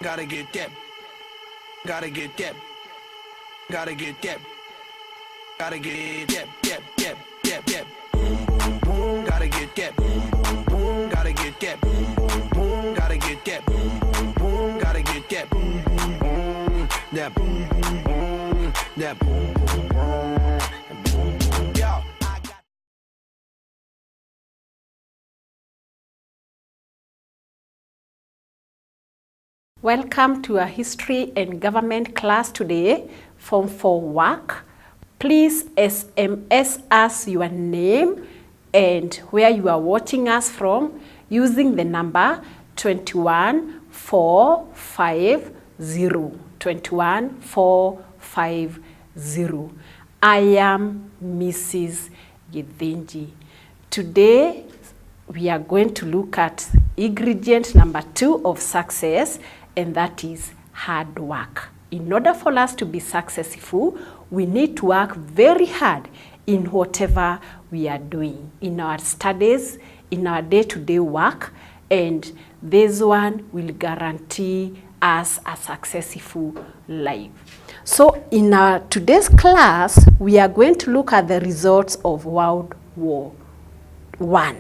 Gotta get that. Gotta get that. Gotta get that. Gotta get that. Boom, boom, boom. Gotta get that. Boom, boom, boom. Gotta get that. Boom, boom, boom. Gotta get that. Boom, boom, boom. Gotta get that. Boom, boom, boom. That boom, boom, boom. That boom, boom, boom. Yo. Welcome to a history and government class today, Form 4 work. Please SMS us your name and where you are watching us from using the number 21450. 21450. I am Mrs. Githinji. Today we are going to look at ingredient number 2 of success, and that is hard work. In order for us to be successful, we need to work very hard in whatever we are doing, in our studies, in our day-to-day work, and this one will guarantee us a successful life. So in our today's class, we are going to look at the results of World War I.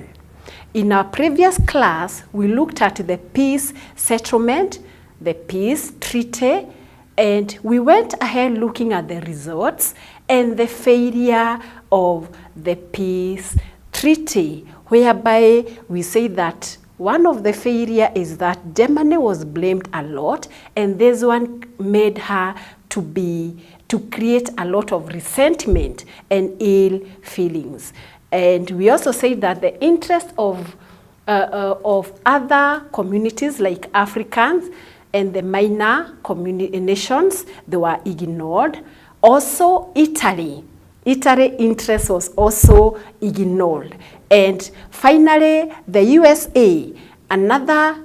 In our previous class, we looked at the peace settlement, the peace treaty, and we went ahead looking at the results and the failure of the peace treaty, whereby we say that one of the failure is that Germany was blamed a lot, and this one made her to create a lot of resentment and ill feelings. And we also say that the interest of other communities like Africans and the minor nations, they were ignored. Also Italy interest was also ignored. And finally, the USA, another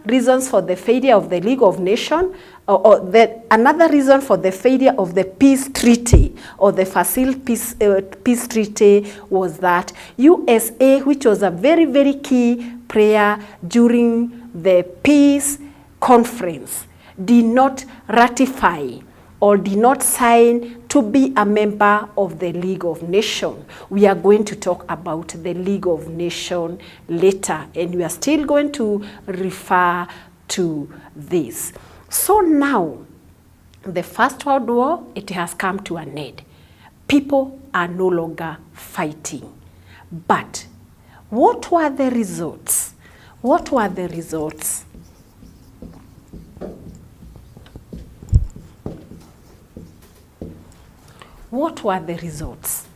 reasons for the failure of the League of Nations, another reason for the failure of the peace treaty or the facile peace treaty was that USA, which was a very, very key player during the peace conference, did not ratify or did not sign to be a member of the League of Nations. We are going to talk about the League of Nations later, and we are still going to refer to this. So now, the First World War, it has come to an end. People are no longer fighting. But what were the results? What were the results? What were the results?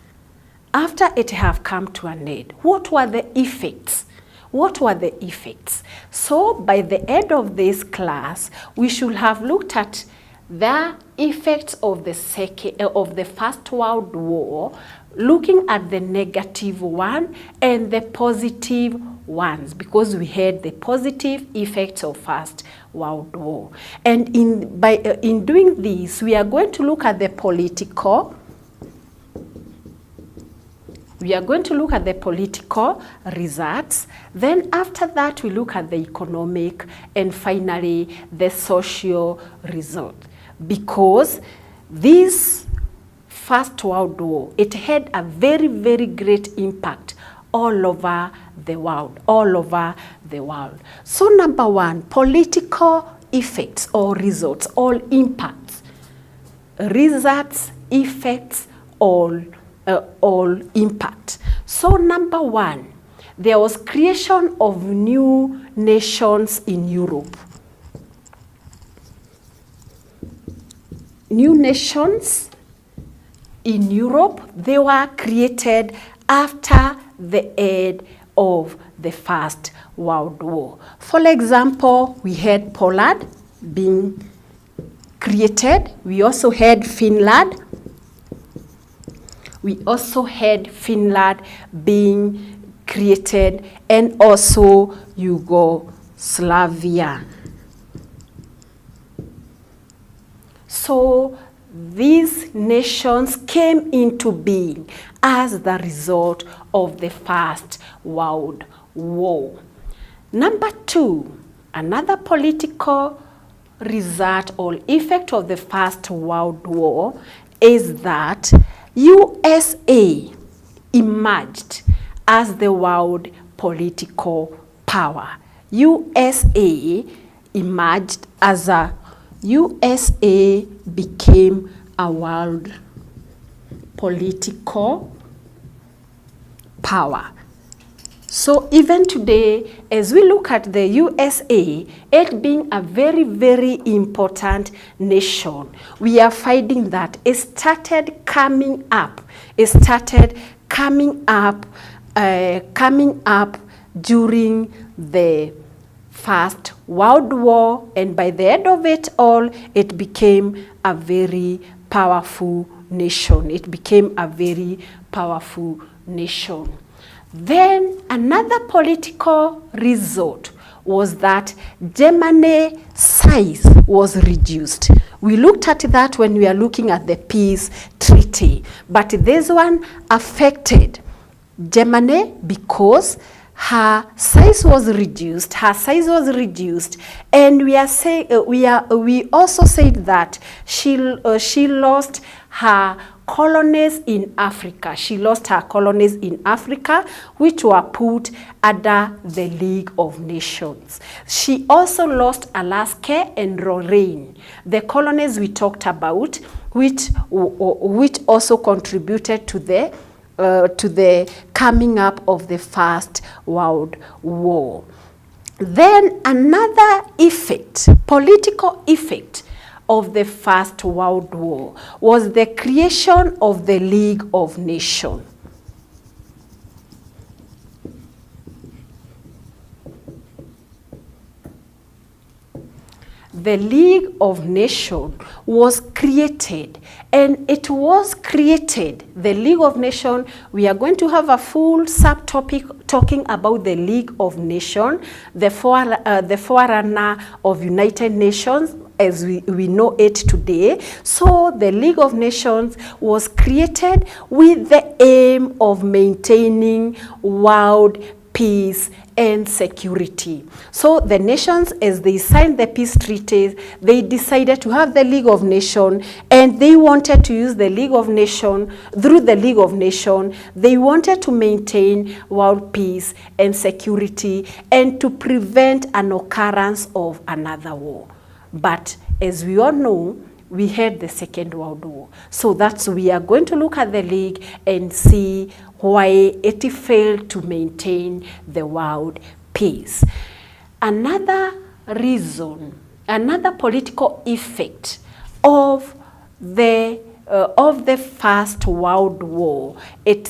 After it have come to an end, what were the effects? What were the effects? So by the end of this class, we should have looked at the effects of the First World War, looking at the negative one and the positive ones, because we had the positive effects of First World War. And in doing this, we are going to look at the political. We are going to look at the political results. Then after that, we look at the economic, and finally the social result. Because this First World War, it had a very, very great impact all over the world, all over the world. So number one, political effects or results, all impacts, results, effects, all impact. So number one, there was creation of new nations in Europe. New nations in Europe, they were created after the end of the First World War. For example, we had Poland being created. We also had Finland. We also had Finland being created, and also Yugoslavia. So these nations came into being as the result of the First World War. Number two, Another political result or effect of the First World War is that USA emerged as the world political power. USA became a world political power. So even today, as we look at the USA, it being a very, very important nation, we are finding that it started coming up. It started coming up during the First World War, and by the end of it all, it became a very powerful nation. It became a very powerful nation. Then another political result was that Germany's size was reduced. We looked at that when we are looking at the peace treaty, but this one affected Germany because her size was reduced. And we also said that she lost her colonies in Africa. She lost her colonies in Africa, which were put under the League of Nations. She also lost Alaska and Lorraine, the colonies we talked about, which also contributed to the coming up of the First World War. Then another effect, political effect of the First World War was the creation of the League of Nations. The League of Nations was created, and it was created, the League of Nations, we are going to have a full subtopic talking about the League of Nations, the forerunner of United Nations as we know it today. So the League of Nations was created with the aim of maintaining world peace and security. So the nations, as they signed the peace treaties, they decided to have the League of Nations, and they wanted to use the League of Nations. Through the League of Nations, they wanted to maintain world peace and security and to prevent an occurrence of another war. But as we all know, we had the Second World War. So we are going to look at the League and see why it failed to maintain the world peace. Another reason, another political effect of the First World War, is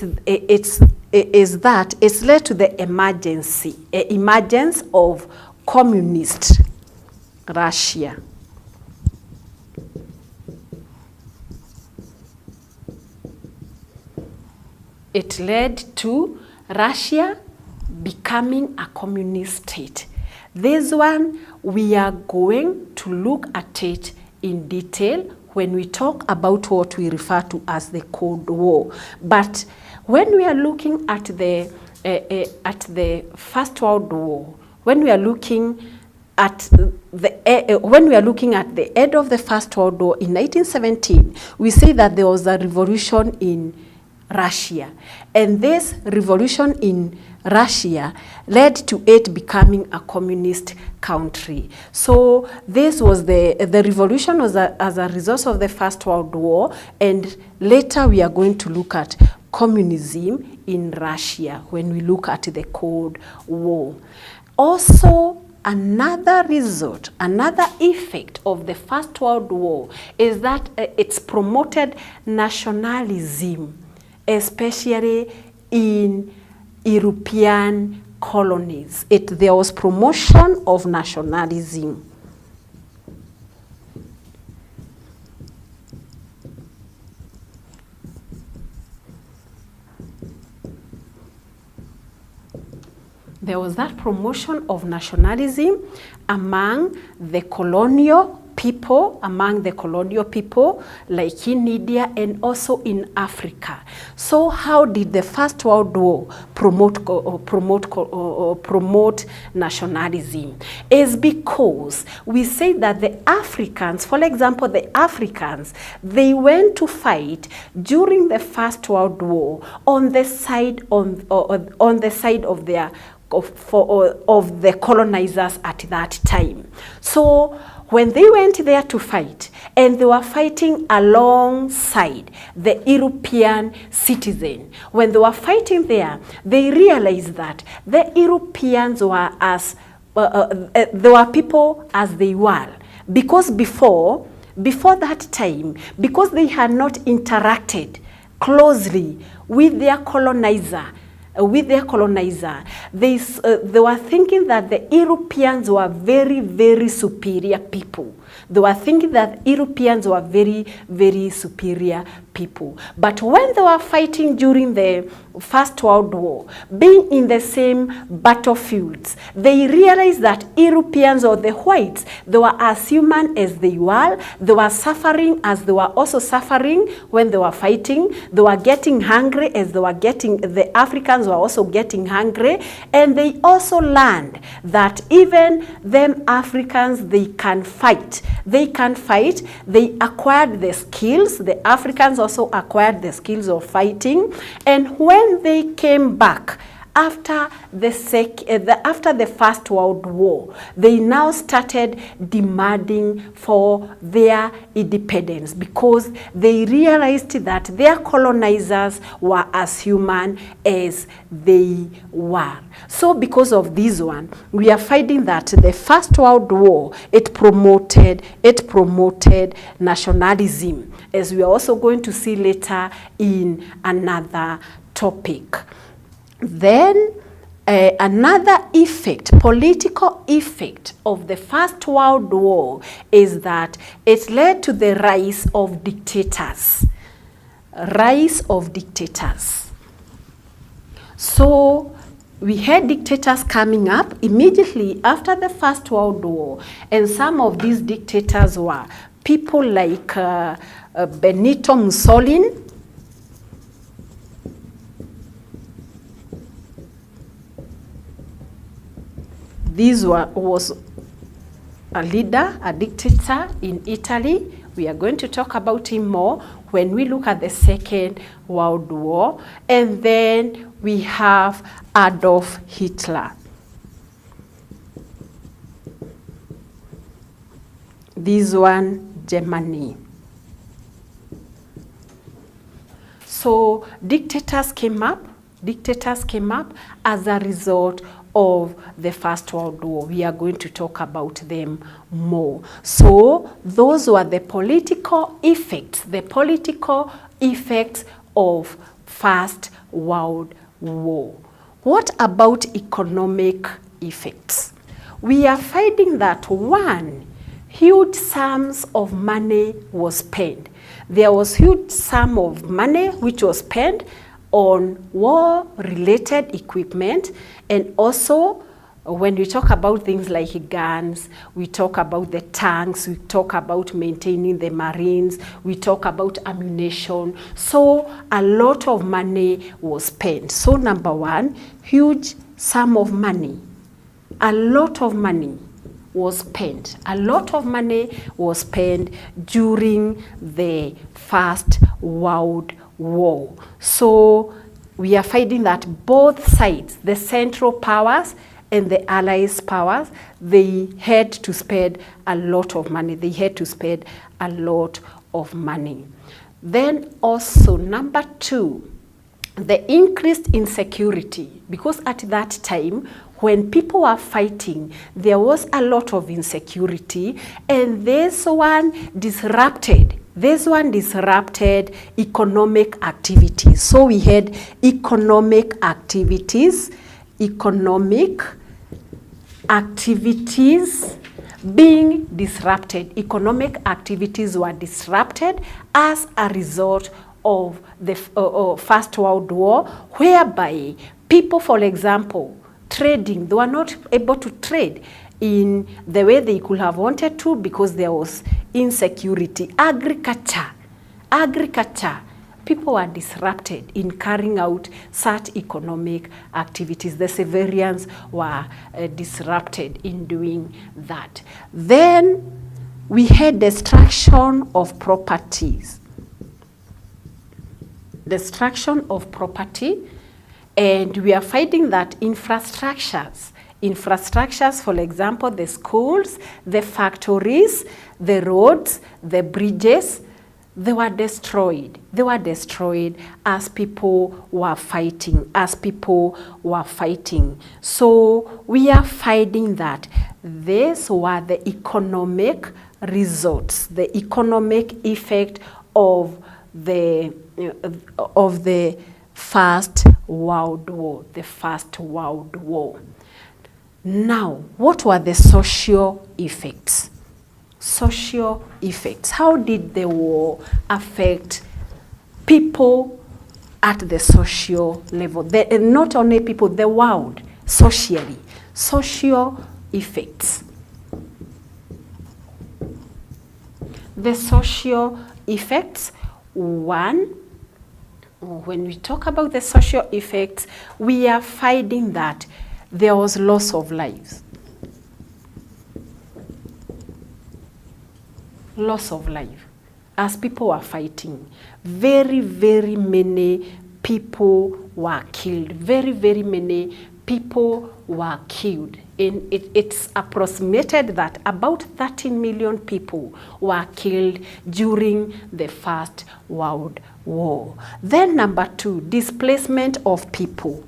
that it's led to the emergence of communist Russia. It led to Russia becoming a communist state. This one, we are going to look at it in detail when we talk about what we refer to as the Cold War. But when we are looking at the First World War, when we are looking at the end of the First World War in 1917, we say that there was a revolution in Russia, and this revolution in Russia led to it becoming a communist country. So this was the revolution was as a result of the First World War, and later we are going to look at communism in Russia when we look at the Cold War. Also, another result, another effect of the First World War is that it's promoted nationalism, especially in European colonies. There was promotion of nationalism. There was that promotion of nationalism among the colonial people, among the colonial people, like in India and also in Africa. So how did the First World War promote nationalism? Is because we say that the Africans, for example, the Africans, they went to fight during the First World War on the side of their of the colonizers at that time. So when they went there to fight, and they were fighting alongside the European citizen, when they were fighting there, they realized that the Europeans were they were people as they were, because before that time, because they had not interacted closely with their colonizer, they were thinking that the Europeans were very, very superior people. They were thinking that Europeans were very, very superior people. But when they were fighting during the First World War, being in the same battlefields, they realized that Europeans, or the whites, they were as human as they were. They were suffering as they were also suffering when they were fighting. They were getting hungry as the Africans were also getting hungry. And they also learned that even them Africans, they can fight. They can fight. They acquired the skills. The Africans also acquired the skills of fighting. And when they came back after the First World War, they now started demanding for their independence, because they realized that their colonizers were as human as they were. So because of this one, we are finding that the First World War, it promoted nationalism, as we are also going to see later in another topic. Then another effect, political effect of the First World War, is that it led to the rise of dictators. So we had dictators coming up immediately after the First World War, and some of these dictators were people like Benito Mussolini. This was a leader, a dictator in Italy. We are going to talk about him more when we look at the Second World War. And then we have Adolf Hitler. This one, Germany. So dictators came up as a result of the First World War. We are going to talk about them more. So those were the political effects of First World War. What about economic effects? We are finding that one, huge sums of money was spent. There was huge sum of money which was spent on war-related equipment, and also when we talk about things like guns, we talk about the tanks, we talk about maintaining the marines, we talk about ammunition. So a lot of money was spent. So number one, huge sum of money. A lot of money was spent. A lot of money was spent during the First World War. So we are finding that both sides, the Central Powers and the Allies powers, they had to spend a lot of money. Then also number two, the increased insecurity, because at that time when people were fighting, there was a lot of insecurity, and this one disrupted economic activities. So we had economic activities being disrupted. Economic activities were disrupted as a result of the First World War, whereby people, for example, trading, they were not able to trade. in the way they could have wanted to because there was insecurity. Agriculture. People were disrupted in carrying out such economic activities. The civilians were disrupted in doing that. Then we had destruction of properties. Destruction of property, and we are finding that infrastructures, for example, the schools, the factories, the roads, the bridges, they were destroyed. They were destroyed as people were fighting, So we are finding that these were the economic results, the economic effect of the First World War. Now, what were the social effects? How did the war affect people at the social level? Not only people, the world, socially. Social effects. The social effects, one, when we talk about the social effects, we are finding that there was loss of lives. Loss of life. As people were fighting, very, very many people were killed. Very, very many people were killed. And it's approximated that about 13 million people were killed during the First World War. Then number two, displacement of people.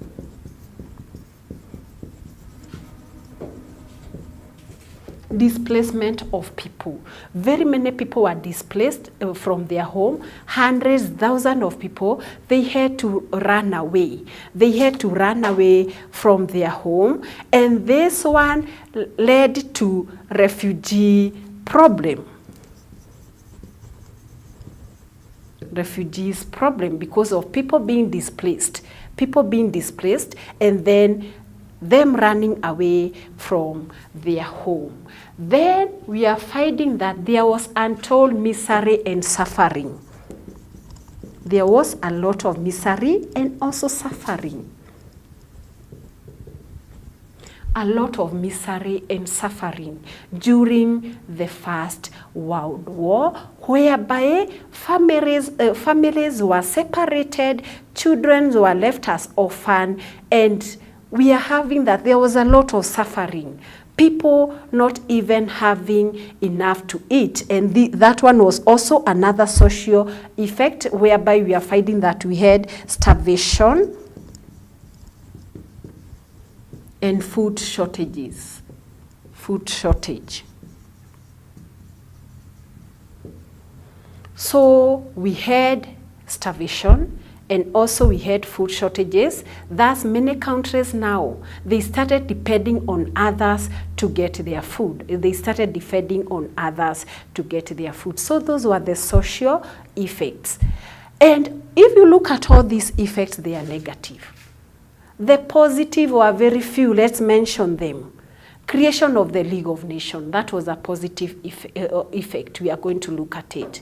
Displacement of people. Very many people were displaced from their home. Hundreds, thousands of people, they had to run away. They had to run away from their home. And this one led to refugee problem. Refugees problem because of people being displaced. And then them running away from their home. Then we are finding that there was untold misery and suffering. There was a lot of misery and also suffering. A lot of misery and suffering during the First World War, whereby families were separated, children were left as orphans, and we are having that there was a lot of suffering. People not even having enough to eat. And that one was also another social effect, whereby we are finding that we had starvation and food shortages. Food shortage. So we had starvation, and also we had food shortages. Thus, many countries now, they started depending on others to get their food. So those were the social effects. And if you look at all these effects, they are negative. The positive were very few. Let's mention them. Creation of the League of Nations, that was a positive effect. We are going to look at it.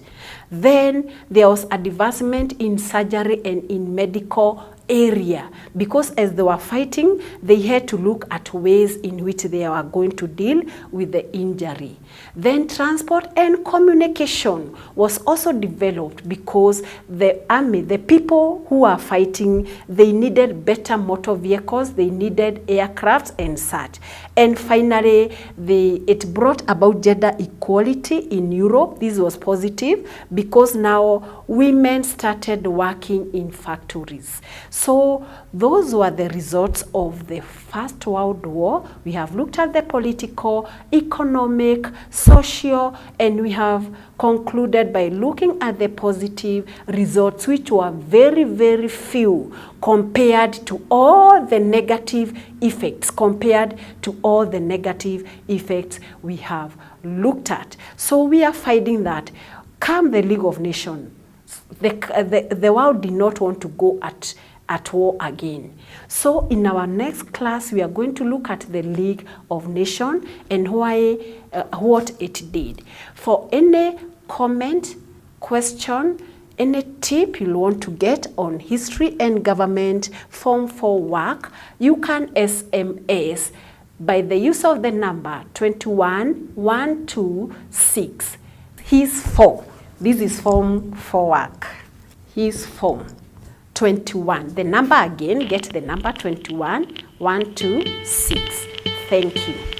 Then there was advancement in surgery and in medical area, because as they were fighting, they had to look at ways in which they were going to deal with the injury. Then transport and communication was also developed, because the army, the people who are fighting, they needed better motor vehicles, they needed aircrafts and such. And finally, it brought about gender equality in Europe. This was positive, because now women started working in factories. So those were the results of the First World War. We have looked at the political, economic, social, and we have concluded by looking at the positive results, which were very, very few compared to all the negative effects, we have looked at. So we are finding that come the League of Nations, the world did not want to go at at war again. So in our next class, we are going to look at the League of Nations and why, what it did. For any comment, question, any tip you want to get on history and government Form 4 work, you can SMS by the use of the number 21126. Here's 4. This is Form 4 work. Here's Form 21. The number again, get the number 21126. Thank you.